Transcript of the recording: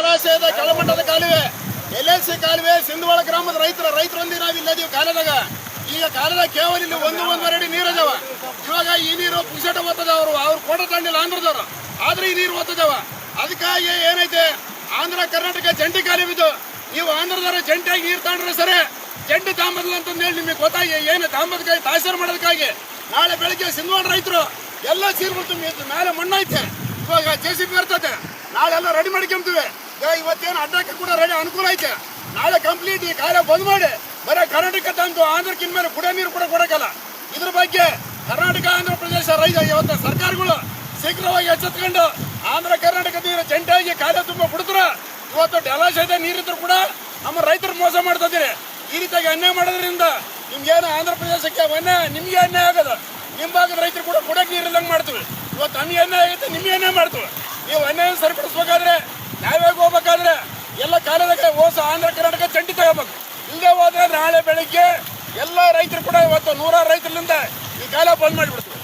ಜಲಾಶಯದ ಕೆಳಮಟ್ಟದ ಕಾಲುವೆ LLC ಕಾಲುವೆ ಸಿಂಧವಾಳ ಗ್ರಾಮದ ರೈತರೊಂದಿಗೆ ನಾವು ಇಲ್ಲದೀವಿ ಕಾಲದಾಗ. ಈಗ ಕಾಲದಾಗ ಕೇವಲ ಇಲ್ಲಿ 1-1.5 ಅಡಿ ನೀರು ಅದಾವ. ಇವಾಗ ಈ ನೀರು ಪುಕ್ಸಟ ಓದ್ತದ. ಅವ್ರು ಕೋಟ ತಂಡಿಲ್ಲ ಆಂಧ್ರದವ್ರು, ಆದ್ರೆ ಈ ನೀರು ಓದ್ತದವ. ಅದಕ್ಕಾಗಿ ಏನೈತೆ ಆಂಧ್ರ ಕರ್ನಾಟಕ ಜಂಟಿ ಕಾಲುವಿದು. ನೀವು ಆಂಧ್ರದವ್ರ ಜಂಟಿಯಾಗಿ ನೀರು ತಗೊಂಡ್ರೆ ಸರಿ, ಜಂಟಿ ತಾಂಬದಲ್ಲ ಅಂತಂದು ಹೇಳಿ ನಿಮಗೆ ಗೊತ್ತಾಗಿ ಏನು ತಾಂಬದಕ್ಕಾಗಿ ತಾಸರ್ ಮಾಡೋದಕ್ಕಾಗಿ ನಾಳೆ ಬೆಳಗ್ಗೆ ಸಿಂಧವಾಳ ರೈತರು ಎಲ್ಲ ಸೀರ್ಬಿಡ್ತು. ಮೇಲೆ ಮಣ್ಣೈತೆ, ಇವಾಗ JCB ಬರ್ತದೆ. ನಾಳೆ ಎಲ್ಲ ರೆಡಿ ಮಾಡ್ಕೊಂತೀವಿ. ಇವತ್ತೇನು ಅಡ್ಡಕ್ಕೆ ಕೂಡ ರೆಡಿ ಅನುಕೂಲ ಐತೆ. ನಾಳೆ ಕಂಪ್ಲೀಟ್ ಈ ಕಾಲ ಬಂದ್ ಮಾಡಿ ಬರೀ ಕರ್ನಾಟಕ ತಂದು ಆಂಧ್ರಕ್ಕಿಂತ ಮೇಲೆ ಕುಡಿಯೋ ನೀರು ಕೂಡ ಕೊಡಕ್ಕಲ್ಲ. ಇದ್ರ ಬಗ್ಗೆ ಕರ್ನಾಟಕ ಆಂಧ್ರ ಪ್ರದೇಶ ಇವತ್ತು ಸರ್ಕಾರಗಳು ಶೀಘ್ರವಾಗಿ ಎಚ್ಚೆತ್ಕೊಂಡು ಆಂಧ್ರ ಕರ್ನಾಟಕ ನೀರು ಜಂಟಿಯಾಗಿ ಕಾಲ ತುಂಬ ಬಿಡ್ತಾರೆ. ಇವತ್ತು ಜಲಾಶಯದ ನೀರಿದ್ರು ಕೂಡ ನಮ್ಮ ರೈತರು ಮೋಸ ಮಾಡ್ತಿದ್ದೀರಿ. ಈ ರೀತಿಯಾಗಿ ಅನ್ಯಾಯ ಮಾಡೋದ್ರಿಂದ ನಿಮ್ಗೇನು ಆಂಧ್ರ ಪ್ರದೇಶಕ್ಕೆ ನಿಮ್ಗೆ ಅನ್ಯಾಯ ಆಗೋದು. ನಿಮ್ಮ ಭಾಗದ ರೈತರು ಕೂಡ ಕುಡಿಯಕ್ಕೆ ನೀರು ಇಲ್ಲಂಗೆ ಮಾಡ್ತೀವಿ. ಇವತ್ತು ನಮ್ಗೆ ಅನ್ಯಾಯ ಆಗುತ್ತೆ, ನಿಮ್ಗೆ ಅನ್ಯಾಯ ಮಾಡ್ತೀವಿ. ನೀವು ಅನ್ಯಾಯ ಸರಿಪಡಿಸ್ಬೇಕಾದ್ರೆ ನ್ಯಾಯವಾಗಿ ಹೋಗ್ಬೇಕಾದ್ರೆ ಎಲ್ಲ ಕಾಲದಾಗ ಆಂಧ್ರ ಕರ್ನಾಟಕ ಜಂಟಿ ತಗೋಬೇಕು. ಇಲ್ಲದೆ ಹೋದ್ರೆ ನಾಳೆ ಬೆಳಿಗ್ಗೆ ಎಲ್ಲ ರೈತರು ಕೂಡ ಇವತ್ತು 100 ರೈತರಿಂದ ಈ ಕಾಲ ಬಂದ್ ಮಾಡಿಬಿಡ್ತೀವಿ.